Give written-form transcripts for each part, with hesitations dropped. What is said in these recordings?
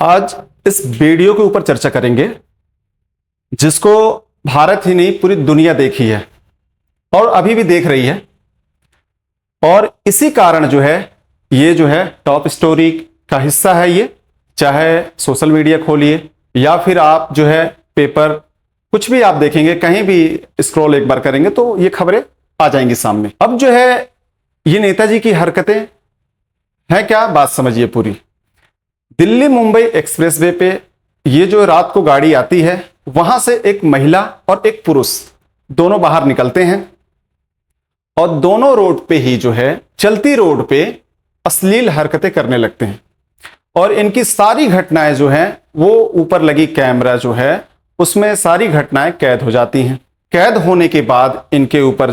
आज इस वीडियो के ऊपर चर्चा करेंगे जिसको भारत ही नहीं पूरी दुनिया देखी है और अभी भी देख रही है। और इसी कारण ये जो है टॉप स्टोरी का हिस्सा है। ये चाहे सोशल मीडिया खोलिए या फिर आप पेपर कुछ भी आप देखेंगे, कहीं भी स्क्रॉल एक बार करेंगे तो ये खबरें आ जाएंगी सामने। अब ये नेताजी की हरकतें हैं क्या, बात समझिए पूरी। दिल्ली मुंबई एक्सप्रेसवे पे ये जो रात को गाड़ी आती है, वहां से एक महिला और एक पुरुष दोनों बाहर निकलते हैं और दोनों रोड पे ही चलती रोड पे अश्लील हरकतें करने लगते हैं। और इनकी सारी घटनाएं वो ऊपर लगी कैमरा उसमें सारी घटनाएं कैद हो जाती हैं। कैद होने के बाद इनके ऊपर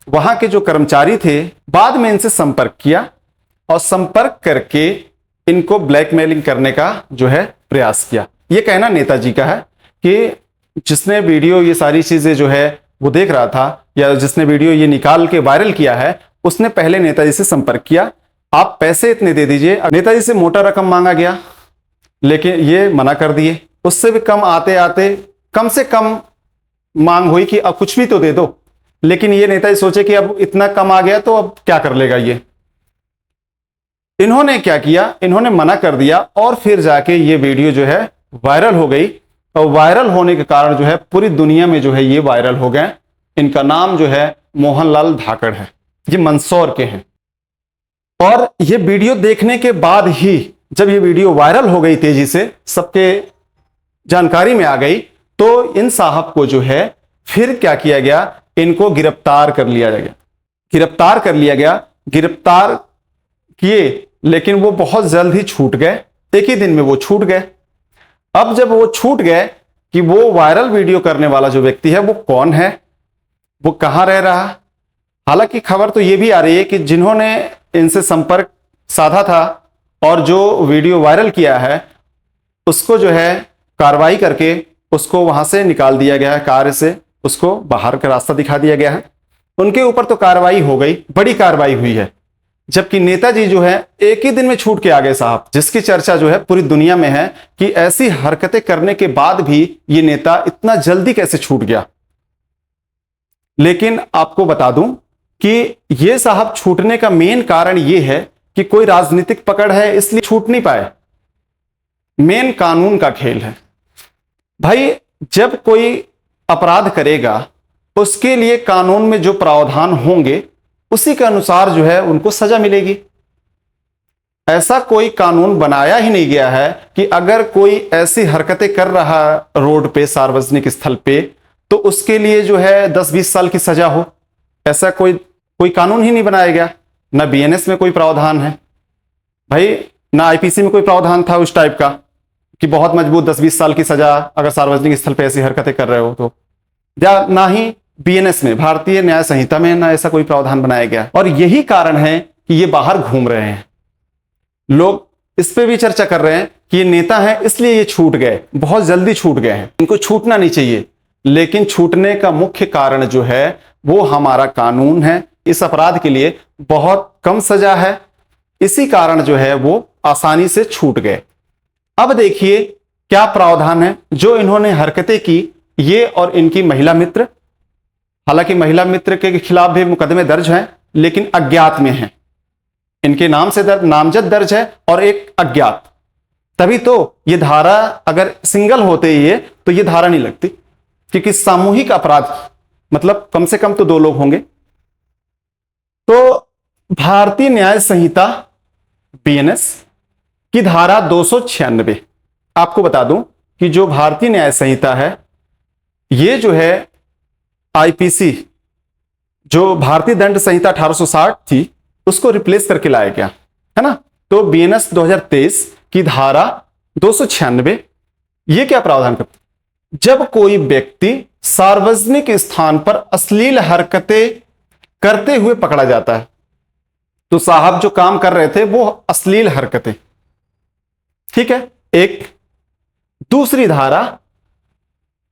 वहां के जो कर्मचारी थे, बाद में इनसे संपर्क किया और संपर्क करके इनको ब्लैकमेलिंग करने का प्रयास किया। ये कहना नेताजी का है कि जिसने वीडियो ये सारी चीजें वो देख रहा था या जिसने वीडियो ये निकाल के वायरल किया है, उसने पहले नेताजी से संपर्क किया, आप पैसे इतने दे दीजिए। नेताजी से मोटा रकम मांगा गया लेकिन ये मना कर दिए। उससे भी कम आते आते कम से कम मांग हुई कि अब कुछ भी तो दे दो, लेकिन ये नेताजी सोचे कि अब इतना कम आ गया तो अब क्या कर लेगा ये। इन्होंने क्या किया, इन्होंने मना कर दिया और फिर जाके ये वीडियो वायरल हो गई। और वायरल होने के कारण पूरी दुनिया में ये वायरल हो गए। इनका नाम मोहनलाल धाकड़ है, ये मंदसौर के हैं। और ये वीडियो देखने के बाद ही जब ये वीडियो वायरल हो गई, तेजी से सबके जानकारी में आ गई, तो इन साहब को फिर क्या किया गया, इनको गिरफ्तार कर लिया गया। गिरफ्तार किए लेकिन वो बहुत जल्द ही छूट गए, एक ही दिन में वो छूट गए। अब जब वो छूट गए कि वो वायरल वीडियो करने वाला जो व्यक्ति है वो कौन है, वो कहां रह रहा। हालांकि खबर तो ये भी आ रही है कि जिन्होंने इनसे संपर्क साधा था और जो वीडियो वायरल किया है उसको कार्रवाई करके उसको वहां से निकाल दिया गया है, कार्य से उसको बाहर का रास्ता दिखा दिया गया है। उनके ऊपर तो कार्रवाई हो गई, बड़ी कार्रवाई हुई है। जबकि नेताजी एक ही दिन में छूट के आ गए साहब, जिसकी चर्चा पूरी दुनिया में है कि ऐसी हरकतें करने के बाद भी ये नेता इतना जल्दी कैसे छूट गया। लेकिन आपको बता दूं कि ये साहब छूटने का मेन कारण ये है कि कोई राजनीतिक पकड़ है इसलिए छूट नहीं पाए। मेन कानून का खेल है भाई। जब कोई अपराध करेगा उसके लिए कानून में जो प्रावधान होंगे उसी के अनुसार उनको सजा मिलेगी। ऐसा कोई कानून बनाया ही नहीं गया है कि अगर कोई ऐसी हरकतें कर रहा रोड पे, सार्वजनिक स्थल पे, तो उसके लिए 10-20 साल की सजा हो। ऐसा कोई कानून ही नहीं बनाया गया। ना बीएनएस में कोई प्रावधान है भाई, ना आईपीसी में कोई प्रावधान था उस टाइप का कि बहुत मजबूत 10-20 साल की सजा अगर सार्वजनिक स्थल पे ऐसी हरकतें कर रहे हो तो। या ना ही बीएनएस में, भारतीय न्याय संहिता में, ना ऐसा कोई प्रावधान बनाया गया। और यही कारण है कि ये बाहर घूम रहे हैं। लोग इस पे भी चर्चा कर रहे हैं कि ये नेता हैं इसलिए ये छूट गए, बहुत जल्दी छूट गए हैं, इनको छूटना नहीं चाहिए। लेकिन छूटने का मुख्य कारण वो हमारा कानून है। इस अपराध के लिए बहुत कम सजा है, इसी कारण वो आसानी से छूट गए। अब देखिए क्या प्रावधान है जो इन्होंने हरकतें की, ये और इनकी महिला मित्र। हालांकि महिला मित्र के खिलाफ भी मुकदमे दर्ज हैं लेकिन अज्ञात में हैं। इनके नाम से नामजद दर्ज है और एक अज्ञात। तभी तो ये धारा, अगर सिंगल होते ये तो ये धारा नहीं लगती, क्योंकि सामूहिक अपराध मतलब कम से कम तो 2 लोग होंगे। तो भारतीय न्याय संहिता बीएनएस की धारा 296, आपको बता दूं कि जो भारतीय न्याय संहिता है ये आईपीसी, जो भारतीय दंड संहिता 1860 थी, उसको रिप्लेस करके लाया गया है ना। तो बीएनएस 2023 की धारा 296 ये क्या प्रावधान करती, जब कोई व्यक्ति सार्वजनिक स्थान पर अश्लील हरकतें करते हुए पकड़ा जाता है, तो साहब जो काम कर रहे थे वो अश्लील हरकतें, ठीक है। एक दूसरी धारा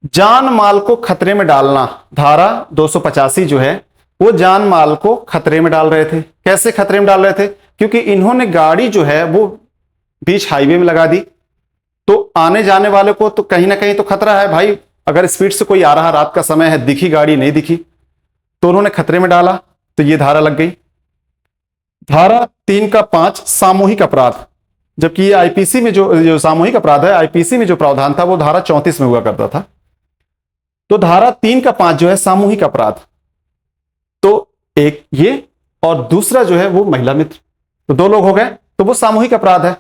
जान माल को खतरे में डालना, धारा 285 वो जान माल को खतरे में डाल रहे थे। कैसे खतरे में डाल रहे थे, क्योंकि इन्होंने गाड़ी वो बीच हाईवे में लगा दी तो आने जाने वाले को तो कहीं ना कहीं तो खतरा है भाई। अगर स्पीड से कोई आ रहा, रात का समय है, दिखी गाड़ी नहीं दिखी, तो उन्होंने खतरे में डाला, तो ये धारा लग गई। धारा 3 का 5 सामूहिक अपराध, जबकि ये आईपीसी में जो सामूहिक अपराध है, आईपीसी में जो प्रावधान था वो धारा 34 में हुआ करता था। तो धारा 3 का 5 जो है सामूहिक अपराध, तो एक ये और दूसरा जो है वो महिला मित्र, तो 2 लोग हो गए, तो वो सामूहिक अपराध है।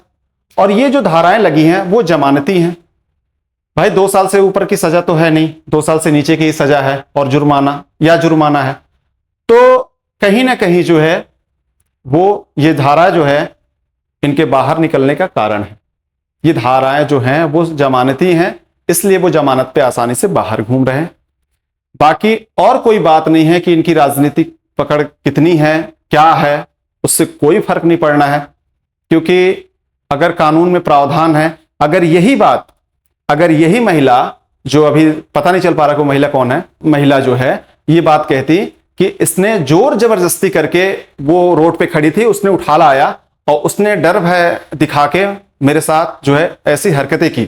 और ये जो धाराएं लगी हैं वो जमानती हैं भाई। 2 साल से ऊपर की सजा तो है नहीं, 2 साल से नीचे की सजा है और जुर्माना है। तो कहीं ना कहीं जो है वो ये धारा जो है इनके बाहर निकलने का कारण है। ये धाराएं जो हैं वो जमानती हैं, इसलिए वो जमानत पे आसानी से बाहर घूम रहे हैं। बाकी और कोई बात नहीं है कि इनकी राजनीतिक पकड़ कितनी है, क्या है, उससे कोई फर्क नहीं पड़ना है। क्योंकि अगर कानून में प्रावधान है, अगर यही महिला, जो अभी पता नहीं चल पा रहा कि महिला कौन है, महिला जो है ये बात कहती कि इसने जोर जबरदस्ती करके, वो रोड पे खड़ी थी, उसने उठा लाया और उसने डर भय दिखा के मेरे साथ जो है ऐसी हरकतें की।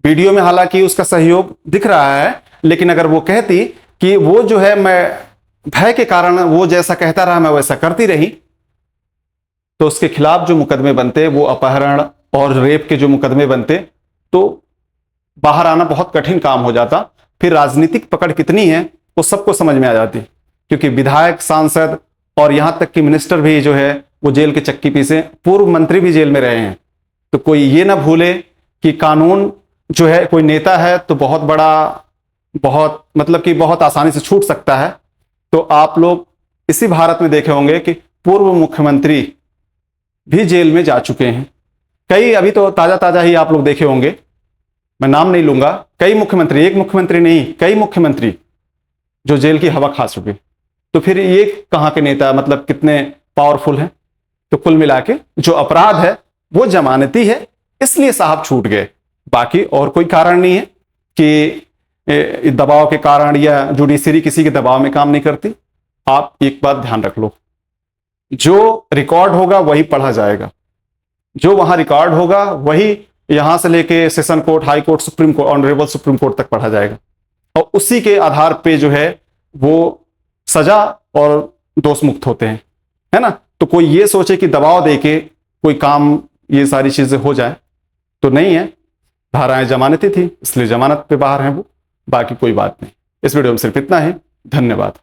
वीडियो में हालांकि उसका सहयोग दिख रहा है, लेकिन अगर वो कहती कि वो जो है मैं भय के कारण वो जैसा कहता रहा मैं वैसा करती रही, तो उसके खिलाफ जो मुकदमे बनते, वो अपहरण और रेप के जो मुकदमे बनते, तो बाहर आना बहुत कठिन काम हो जाता। फिर राजनीतिक पकड़ कितनी है वो सबको समझ में आ जाती, क्योंकि विधायक, सांसद और यहां तक कि मिनिस्टर भी जो है वो जेल के चक्की पीसे, पूर्व मंत्री भी जेल में रहे हैं। तो कोई ये ना भूले कि कानून जो है, कोई नेता है तो बहुत बड़ा, बहुत मतलब कि बहुत आसानी से छूट सकता है। तो आप लोग इसी भारत में देखे होंगे कि पूर्व मुख्यमंत्री भी जेल में जा चुके हैं। कई अभी तो ताजा ही आप लोग देखे होंगे, मैं नाम नहीं लूंगा, कई मुख्यमंत्री, एक मुख्यमंत्री नहीं, कई मुख्यमंत्री जो जेल की हवा खा चुके। तो फिर ये कहां के नेता, मतलब कितने पावरफुल हैं। तो कुल मिला के जो अपराध है वो जमानती है, इसलिए साहब छूट गए। बाकी और कोई कारण नहीं है कि दबाव के कारण या जुडिशरी किसी के दबाव में काम नहीं करती। आप एक बात ध्यान रख लो, जो रिकॉर्ड होगा वही पढ़ा जाएगा, जो वहां रिकॉर्ड होगा वही यहां से लेके session court, high court, supreme court, honourable supreme court तक पढ़ा जाएगा। और उसी के आधार पे जो है वो सजा और दोष मुक्त होते हैं, है ना। तो कोई ये सोचे कि दबाव देके कोई काम, ये सारी चीजें हो जाए, तो नहीं है। धाराएं जमानती थी, इसलिए जमानत पे बाहर हैं वो, बाकी कोई बात नहीं। इस वीडियो में सिर्फ इतना ही। धन्यवाद।